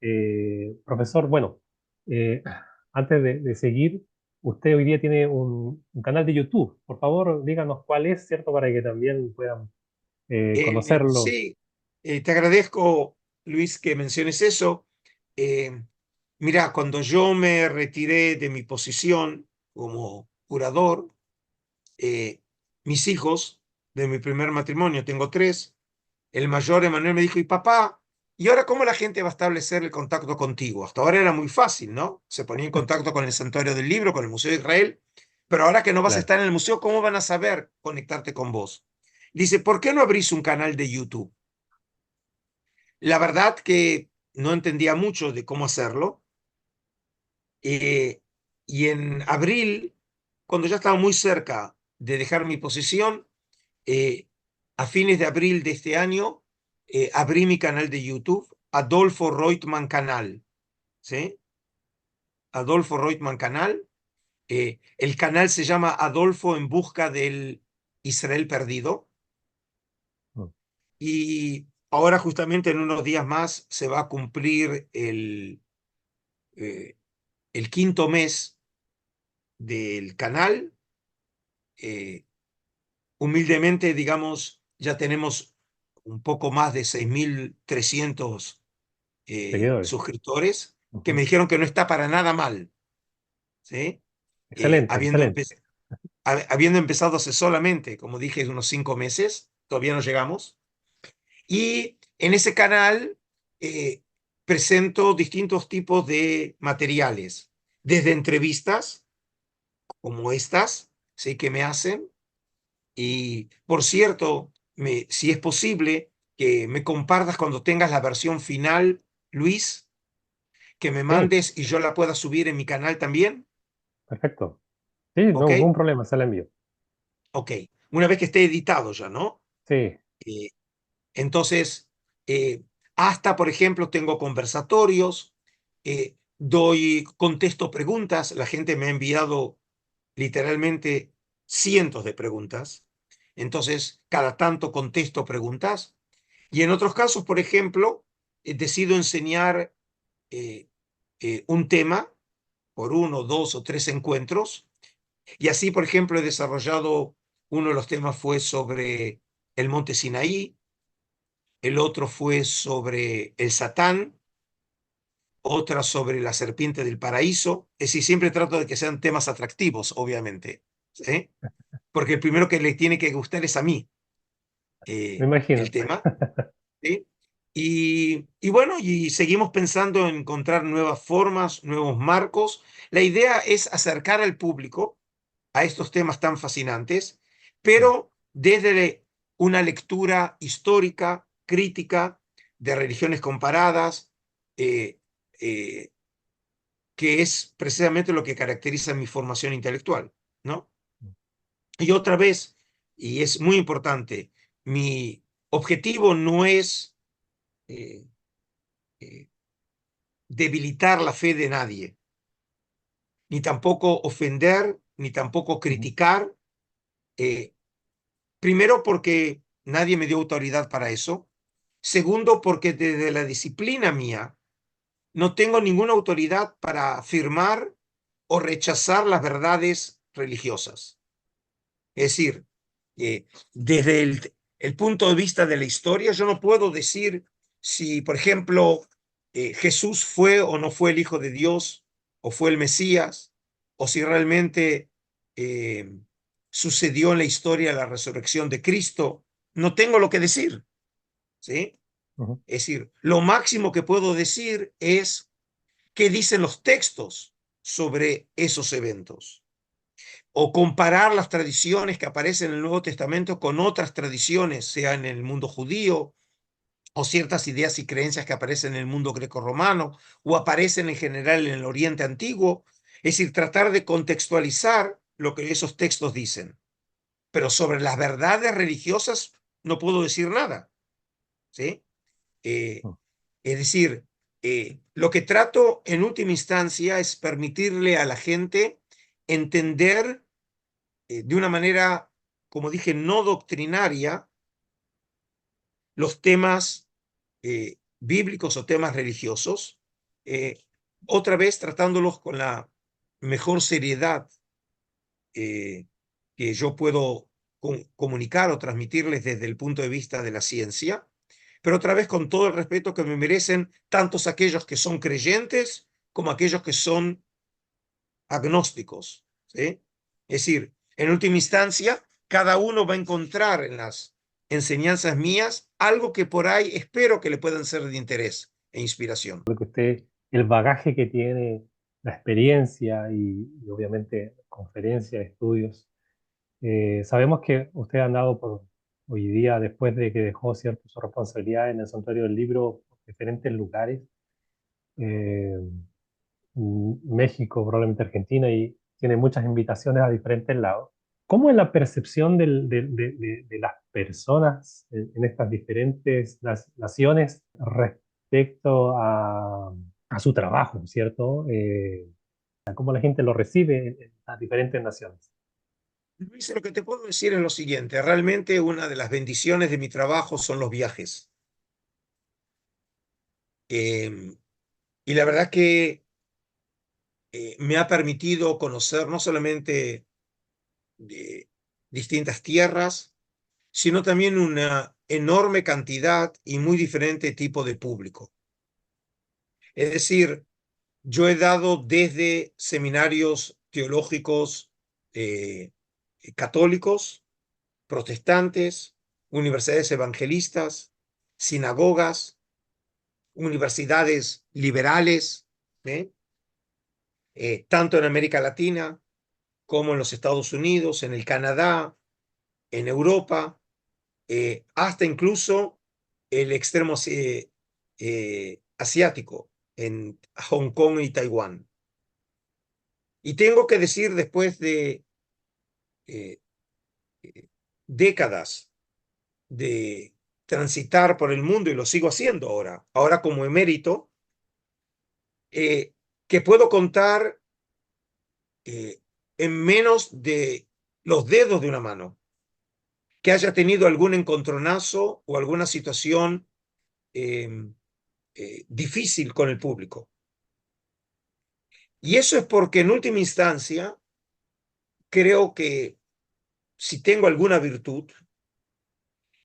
Speaker 1: Profesor, bueno, eh, antes de seguir, usted hoy día tiene un canal de YouTube. Por favor, díganos cuál es, ¿cierto? Para que también puedan conocerlo.
Speaker 2: Sí, te agradezco, Luis, que menciones eso. Eh, Mira, cuando yo me retiré de mi posición como curador, eh, mis hijos de mi primer matrimonio, tengo tres, el mayor Emanuel me dijo, y papá, ¿y ahora cómo la gente va a establecer el contacto contigo? Hasta ahora era muy fácil, ¿no? Se ponía en contacto con el Santuario del Libro, con el Museo de Israel, pero ahora que no vas a
Speaker 1: Claro,
Speaker 2: estar en el museo, ¿cómo van a saber conectarte con vos? Dice, ¿por qué no abrís un canal de YouTube? La verdad que no entendía mucho de cómo hacerlo. eh, y en abril, cuando ya estaba muy cerca de dejar mi posición, eh, a fines de abril de este año, abrí mi canal de YouTube, Adolfo Reutemann Canal, ¿sí? Adolfo Reutemann Canal. El canal se llama Adolfo en busca del Israel perdido.
Speaker 1: mm,
Speaker 2: Y ahora justamente en unos días más se va a cumplir eh, el quinto mes del canal. Eh, Humildemente, digamos, ya tenemos un poco más de 6.300
Speaker 1: seguidores.
Speaker 2: suscriptores que me
Speaker 1: Ujú.
Speaker 2: dijeron que no está para nada mal, ¿sí?
Speaker 1: Excelente,
Speaker 2: Habiendo,
Speaker 1: excelente.
Speaker 2: habiendo empezado hace solamente, como dije, unos 5 meses, todavía no llegamos. Y en ese canal eh, presento distintos tipos de materiales, desde entrevistas como estas, ¿sí? Que me hacen. Y por cierto, si es posible, que me compartas cuando tengas la versión final, Luis, que me
Speaker 1: Sí,
Speaker 2: mandes y yo la pueda subir en mi canal también.
Speaker 1: perfecto. Sí, no,
Speaker 2: ¿Ok?
Speaker 1: ningún problema, se la envío.
Speaker 2: Ok. Una vez que esté editado ya, ¿no?
Speaker 1: Sí,
Speaker 2: Eh, entonces, hasta, por ejemplo, tengo conversatorios, contesto preguntas. La gente me ha enviado literalmente cientos de preguntas. Entonces, cada tanto contesto preguntas. Y en otros casos, por ejemplo, decido enseñar eh, un tema por uno, dos o tres encuentros. Y así, por ejemplo, he desarrollado, uno de los temas fue sobre el monte Sinaí, el otro fue sobre el Satán, otra sobre la serpiente del paraíso. Es decir, siempre trato de que sean temas atractivos, obviamente, ¿sí? Porque el primero que le tiene que gustar es a mí
Speaker 1: me
Speaker 2: el
Speaker 1: imagino.
Speaker 2: tema. ¿Sí? Y bueno, y seguimos pensando en encontrar nuevas formas, nuevos marcos. La idea es acercar al público a estos temas tan fascinantes,
Speaker 1: Mm,
Speaker 2: pero desde una lectura histórica, crítica, de religiones comparadas, eh, eh, que es precisamente lo que caracteriza mi formación intelectual, ¿no? Y otra vez, y es muy importante, mi objetivo no es eh, eh, debilitar la fe de nadie, ni tampoco ofender, ni tampoco
Speaker 1: ujú,
Speaker 2: criticar. eh, Primero, porque nadie me dio autoridad para eso. Segundo, porque desde la disciplina mía no tengo ninguna autoridad para afirmar o rechazar las verdades religiosas. Es decir, desde el punto de vista de la historia, yo no puedo decir si, por ejemplo, Jesús fue o no fue el Hijo de Dios, o fue el Mesías, o si realmente eh, sucedió en la historia la resurrección de Cristo. No tengo lo que decir, ¿sí?
Speaker 1: ujú.
Speaker 2: Es decir, lo máximo que puedo decir es qué dicen los textos sobre esos eventos. o comparar las tradiciones que aparecen en el Nuevo Testamento con otras tradiciones, sea en el mundo judío, o ciertas ideas y creencias que aparecen en el mundo grecorromano, o aparecen en general en el Oriente Antiguo. Es decir, tratar de contextualizar lo que esos textos dicen. Pero sobre las verdades religiosas no puedo decir nada, ¿sí? Eh, es decir, lo que trato en última instancia es permitirle a la gente entender de una manera, como dije, no doctrinaria, los temas bíblicos o temas religiosos, eh, otra vez tratándolos con la mejor seriedad que yo puedo comunicar o transmitirles desde el punto de vista de la ciencia, pero otra vez con todo el respeto que me merecen tantos aquellos que son creyentes como aquellos que son agnósticos, ¿sí? Es decir, en última instancia, cada uno va a encontrar en las enseñanzas mías algo que por ahí espero que le puedan ser de interés e inspiración.
Speaker 1: Porque usted, el bagaje que tiene, la experiencia y obviamente conferencias, estudios, sabemos que usted ha andado por hoy día, después de que dejó cierta su responsabilidad en el Santuario del Libro, por diferentes lugares, eh, México, probablemente Argentina, y tiene muchas invitaciones a diferentes lados. ¿Cómo es la percepción de las personas en estas diferentes naciones respecto a su trabajo, ¿cierto? ¿Cómo la gente lo recibe en las diferentes naciones?
Speaker 2: Luis, lo que te puedo decir es lo siguiente, realmente una de las bendiciones de mi trabajo son los viajes. Y la verdad que me ha permitido conocer no solamente de distintas tierras, sino también una enorme cantidad y muy diferente tipo de público. Es decir, yo he dado desde seminarios teológicos católicos, protestantes, universidades evangelistas, sinagogas, universidades liberales, ¿eh? Tanto en América Latina como en los Estados Unidos, en el Canadá, en Europa, hasta incluso el extremo asiático, en Hong Kong y Taiwán. Y tengo que decir, después de eh, décadas de transitar por el mundo, y lo sigo haciendo ahora como emérito, eh, que puedo contar eh, en menos de los dedos de una mano que haya tenido algún encontronazo o alguna situación eh, difícil con el público. Y eso es porque en última instancia creo que si tengo alguna virtud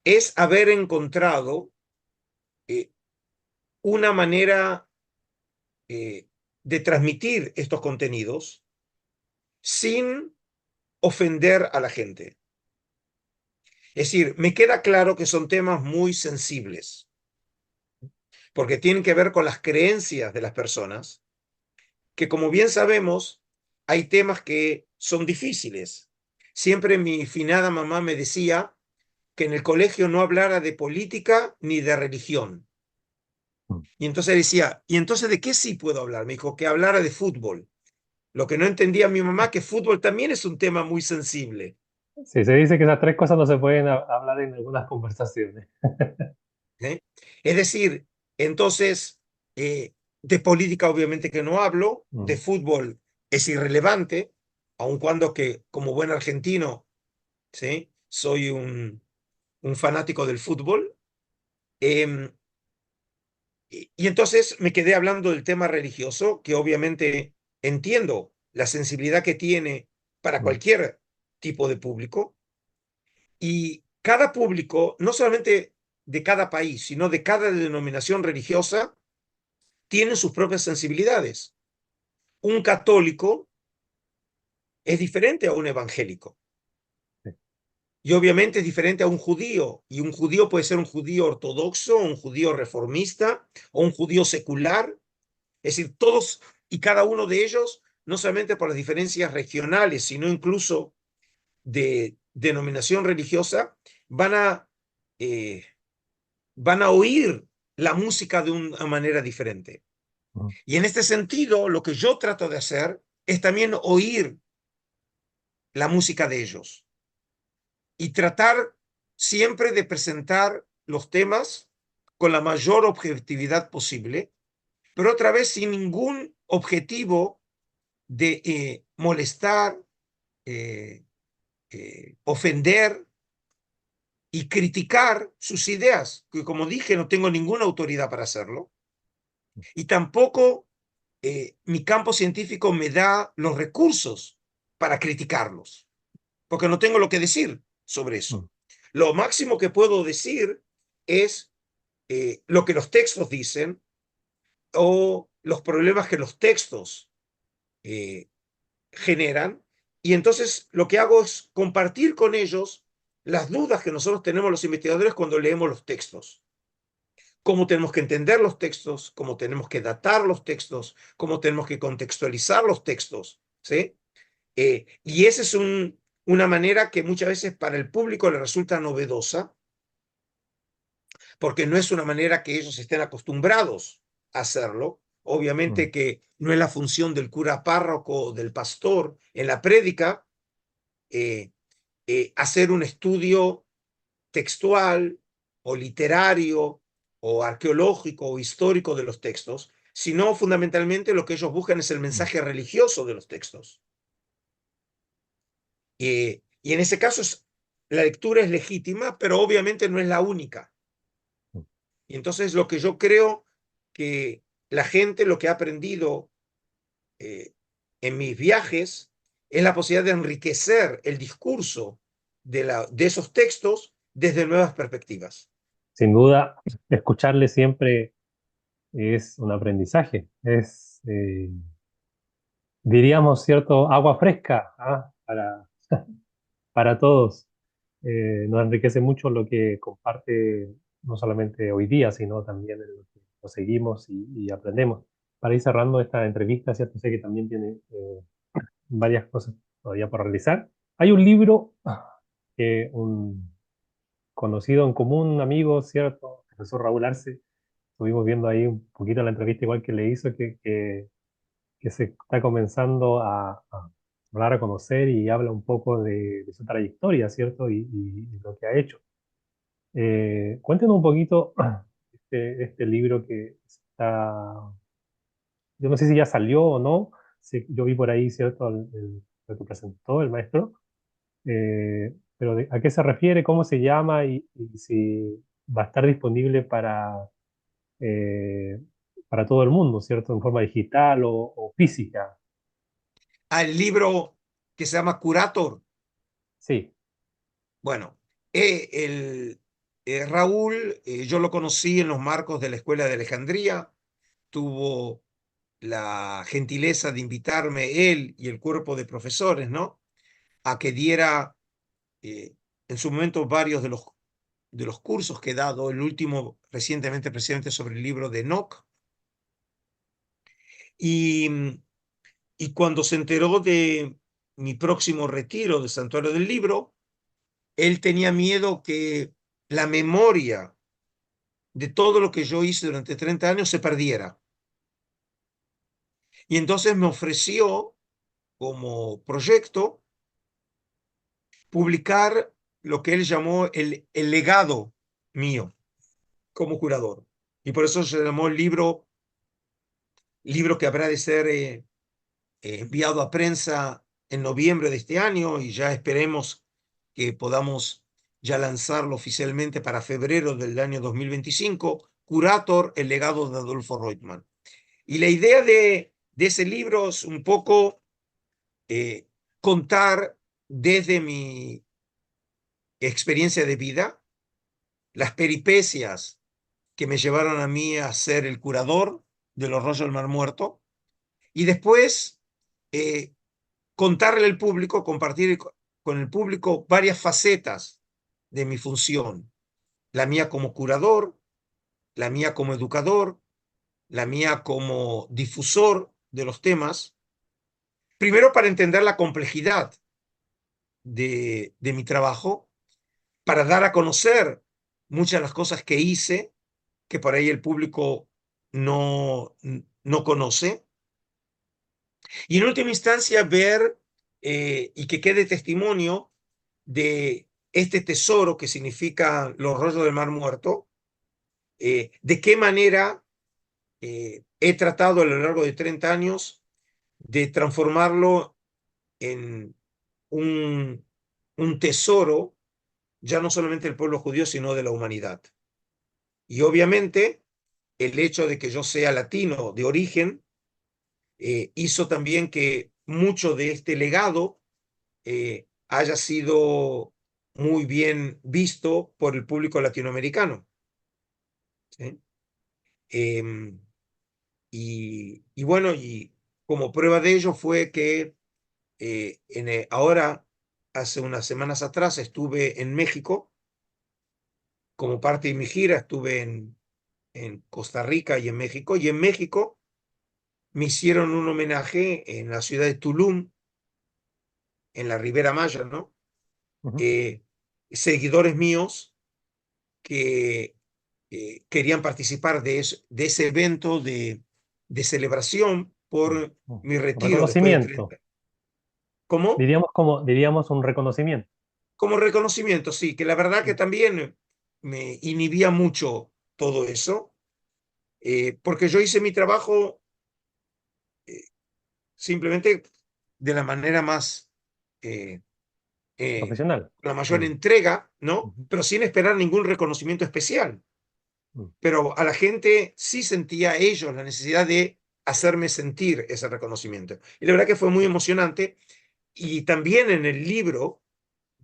Speaker 2: es haber encontrado eh, una manera de transmitir estos contenidos sin ofender a la gente. Es decir, me queda claro que son temas muy sensibles, porque tienen que ver con las creencias de las personas, que como bien sabemos, hay temas que son difíciles. Siempre mi finada mamá me decía que en el colegio no hablara de política ni de religión. Y entonces decía, ¿y entonces de qué sí puedo hablar? Me dijo que hablara de fútbol. Lo que no entendía mi mamá, que fútbol también es un tema muy sensible.
Speaker 1: Sí, se dice que esas tres cosas no se pueden hablar en algunas conversaciones.
Speaker 2: ¿Eh? Es decir, entonces, de política obviamente que no hablo, de
Speaker 1: Mm.
Speaker 2: fútbol es irrelevante, aun cuando que como buen argentino, ¿sí? Soy un fanático del fútbol. Em, y entonces me quedé hablando del tema religioso, que obviamente entiendo la sensibilidad que tiene para
Speaker 1: Mm.
Speaker 2: cualquier tipo de público. Y cada público, no solamente de cada país, sino de cada denominación religiosa, tiene sus propias sensibilidades. Un católico es diferente a un evangélico.
Speaker 1: Sí.
Speaker 2: Y obviamente es diferente a un judío. Y un judío puede ser un judío ortodoxo, un judío reformista o un judío secular. Es decir, todos y cada uno de ellos no solamente por las diferencias regionales, sino incluso de denominación religiosa, van a, eh, van a oír la música de una manera diferente.
Speaker 1: mm,
Speaker 2: Y en este sentido, lo que yo trato de hacer es también oír la música de ellos y tratar siempre de presentar los temas con la mayor objetividad posible, pero otra vez sin ningún objetivo de molestar, eh, ofender y criticar sus ideas, que como dije no tengo ninguna autoridad para hacerlo, y tampoco mi campo científico me da los recursos para criticarlos, porque no tengo lo que decir sobre eso.
Speaker 1: mm,
Speaker 2: Lo máximo que puedo decir es lo que los textos dicen o los problemas que los textos eh, generan. Y entonces lo que hago es compartir con ellos las dudas que nosotros tenemos los investigadores cuando leemos los textos. Cómo tenemos que entender los textos, cómo tenemos que datar los textos, cómo tenemos que contextualizar los textos, ¿sí? Y esa es una manera que muchas veces para el público le resulta novedosa, porque no es una manera que ellos estén acostumbrados a hacerlo.
Speaker 1: mm,
Speaker 2: Obviamente que no es la función del cura párroco o del pastor en la prédica eh, hacer un estudio textual o literario o arqueológico o histórico de los textos, sino fundamentalmente lo que ellos buscan es el
Speaker 1: mm,
Speaker 2: mensaje religioso de los textos. Y en ese caso la lectura es legítima, pero obviamente no es la única.
Speaker 1: mm.
Speaker 2: Y entonces lo que yo creo que la gente lo que ha aprendido eh, en mis viajes es la posibilidad de enriquecer el discurso de esos textos desde nuevas perspectivas.
Speaker 1: Sin duda, escucharle siempre es un aprendizaje. Es, diríamos, cierto, agua fresca, ¿ah? Para todos. Nos enriquece mucho lo que comparte no solamente hoy día, sino también en lo que lo seguimos y aprendemos. Para ir cerrando esta entrevista, ¿cierto? Sé que también tiene varias cosas todavía por realizar. Hay un libro que un conocido en común, un amigo, ¿cierto? El profesor Raúl Arce, estuvimos viendo ahí un poquito la entrevista igual que le hizo, que se está comenzando a hablar, a conocer y habla un poco de su trayectoria, ¿cierto? Y lo que ha hecho. Cuéntenos un poquito este libro que está, yo no sé si ya salió o no, yo vi por ahí, ¿cierto? Lo que presentó el maestro, pero ¿a qué se refiere, cómo se llama y si va a estar disponible eh, para todo el mundo, ¿cierto? En forma digital o física.
Speaker 2: Al libro que se llama Curator.
Speaker 1: Sí.
Speaker 2: Bueno, Raúl, yo lo conocí en los marcos de la Escuela de Alejandría, tuvo la gentileza de invitarme él y el cuerpo de profesores, ¿no? A que diera en su momento varios de los cursos que he dado, el último recientemente precisamente sobre el libro de Enoch. Y, y cuando se enteró de mi próximo retiro del Santuario del Libro, él tenía miedo que la memoria de todo lo que yo hice durante 30 años se perdiera. Y entonces me ofreció como proyecto publicar lo que él llamó el legado mío como curador. Y por eso se llamó el libro que habrá de ser enviado a prensa en noviembre de este año y ya esperemos que podamos ya lanzarlo oficialmente para febrero del año 2025, Curator, el legado de Adolfo Reutemann. Y la idea de ese libro es un poco contar desde mi experiencia de vida las peripecias que me llevaron a mí a ser el curador de los rollos del Mar Muerto y después eh, contarle al público, compartir con el público varias facetas de mi función. La mía como curador, la mía como educador, la mía como difusor de los temas primero para entender la complejidad de mi trabajo, para dar a conocer muchas de las cosas que hice, que por ahí el público no conoce, y en última instancia ver y que quede testimonio de este tesoro que significa los rollos del Mar Muerto, de qué manera he tratado a lo largo de 30 años de transformarlo en un, un tesoro, ya no solamente del pueblo judío, sino de la humanidad. Y obviamente el hecho de que yo sea latino de origen hizo también que mucho de este legado haya sido muy bien visto por el público latinoamericano. ¿Sí? Em, y bueno, y como prueba de ello fue que ahora, hace unas semanas atrás, estuve en México como parte de mi gira, estuve en Costa Rica y en México, y en México me hicieron un homenaje en la ciudad de Tulum, en la Ribera Maya, ¿no?
Speaker 1: Ujú.
Speaker 2: Eh, Seguidores míos que querían participar de ese evento de celebración
Speaker 1: Mm,
Speaker 2: por
Speaker 1: mm.
Speaker 2: mi retiro después de
Speaker 1: Reconocimiento,
Speaker 2: 30. ¿Cómo?
Speaker 1: diríamos un reconocimiento.
Speaker 2: Como reconocimiento, sí, que la verdad que también me inhibía mucho todo eso, porque yo hice mi trabajo eh, simplemente de la manera más, eh,
Speaker 1: Profesional.
Speaker 2: la mayor
Speaker 1: Mm,
Speaker 2: entrega, ¿no?
Speaker 1: ujú,
Speaker 2: Pero sin esperar ningún reconocimiento especial.
Speaker 1: mm.
Speaker 2: Pero a la gente sí sentía ellos la necesidad de hacerme sentir ese reconocimiento. Y la verdad que fue muy emocionante. Y también en el libro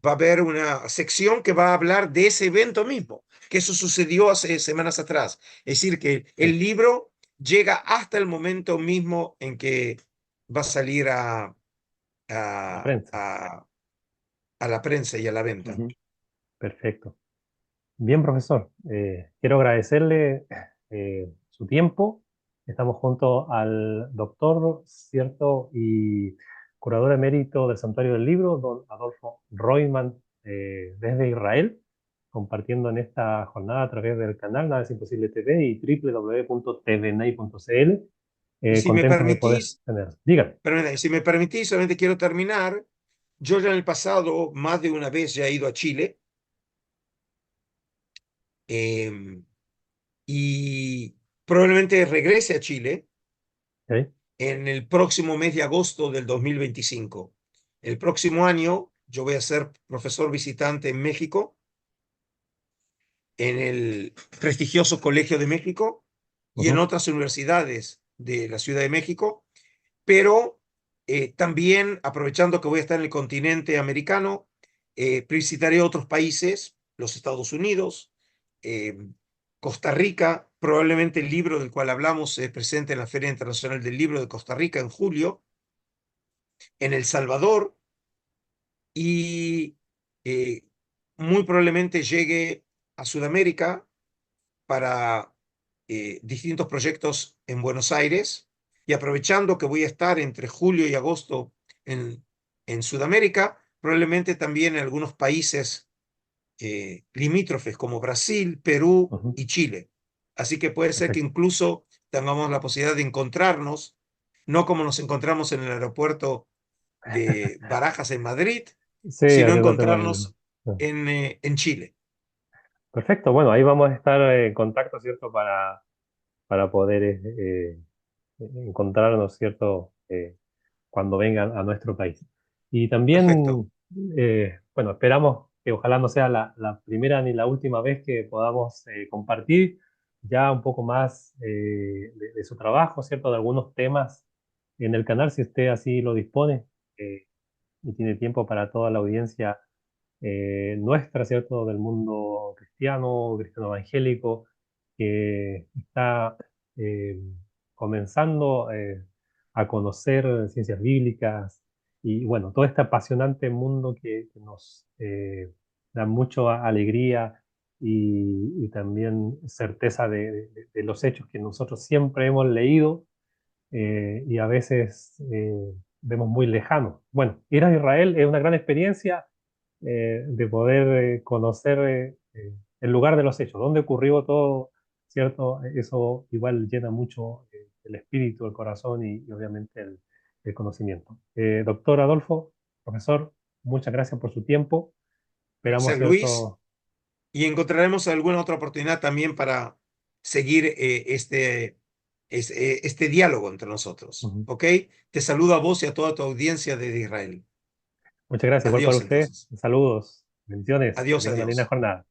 Speaker 2: va a haber una sección que va a hablar de ese evento mismo, que eso sucedió hace semanas atrás. Es decir, que
Speaker 1: Sí,
Speaker 2: el libro llega hasta el momento mismo en que va a salir
Speaker 1: la
Speaker 2: a,
Speaker 1: prensa.
Speaker 2: a, a la prensa y a la venta.
Speaker 1: Ujú. Perfecto. Bien, profesor. Quiero agradecerle su tiempo. Estamos junto al doctor, ¿cierto? Y curador emérito del Santuario del Libro, don Adolfo Royman, desde Israel, compartiendo en esta jornada a través del canal Nada es Imposible TV y www.tvnay.cl.
Speaker 2: Y si me
Speaker 1: Contento de poder
Speaker 2: permitís,
Speaker 1: tener. Dígame.
Speaker 2: si me permitís, solamente quiero terminar. Yo ya en el pasado, más de una vez, ya he ido a Chile eh, y probablemente regrese a Chile
Speaker 1: ¿Ok?
Speaker 2: en el próximo mes de agosto del 2025. El próximo año yo voy a ser profesor visitante en México, en el prestigioso Colegio de México y en
Speaker 1: Ujú,
Speaker 2: otras universidades de la Ciudad de México, pero también aprovechando que voy a estar en el continente americano, visitaré otros países, los Estados Unidos, eh, Costa Rica, probablemente el libro del cual hablamos se presente en la Feria Internacional del Libro de Costa Rica en julio, en El Salvador y eh, muy probablemente llegue a Sudamérica para distintos proyectos en Buenos Aires y aprovechando que voy a estar entre julio y agosto en, en Sudamérica, probablemente también en algunos países limítrofes como Brasil, Perú
Speaker 1: ujú.
Speaker 2: y Chile. Así que puede ser que
Speaker 1: Perfecto.
Speaker 2: incluso tengamos la posibilidad de encontrarnos, no como nos encontramos en el aeropuerto de Barajas en Madrid,
Speaker 1: Sí,
Speaker 2: sino
Speaker 1: haciendo temas del...
Speaker 2: encontrarnos en Chile.
Speaker 1: Perfecto, bueno, ahí vamos a estar en contacto, ¿cierto? Para poder encontrarnos, ¿cierto? Cuando vengan a nuestro país. Y
Speaker 2: Perfecto.
Speaker 1: también, bueno, esperamos que ojalá no sea la primera ni la última vez que podamos compartir ya un poco más de su trabajo, ¿cierto? De algunos temas en el canal, si usted así lo dispone y tiene tiempo para toda la audiencia nuestra, ¿cierto? Del mundo cristiano, cristiano evangélico, que está eh, comenzando a conocer ciencias bíblicas y, bueno, todo este apasionante mundo que nos da mucha alegría y también certeza de los hechos que nosotros siempre hemos leído y a veces vemos muy lejano. Bueno, ir a Israel es una gran experiencia de poder conocer el lugar de los hechos, dónde ocurrió todo, ¿cierto? Eso igual llena mucho el espíritu, el corazón y obviamente el conocimiento. Doctor Adolfo, profesor, muchas gracias por su tiempo. Esperamos,
Speaker 2: Gracias, Luis.
Speaker 1: ¿cierto?
Speaker 2: Y encontraremos alguna otra oportunidad también para seguir este diálogo entre nosotros.
Speaker 1: Ujú.
Speaker 2: ¿Ok? Te saludo a vos y a toda tu audiencia desde Israel.
Speaker 1: Muchas gracias, igual para
Speaker 2: Adiós
Speaker 1: usted.
Speaker 2: entonces.
Speaker 1: Saludos, bendiciones, que
Speaker 2: Adiós,
Speaker 1: tenga una linda
Speaker 2: adiós.
Speaker 1: jornada.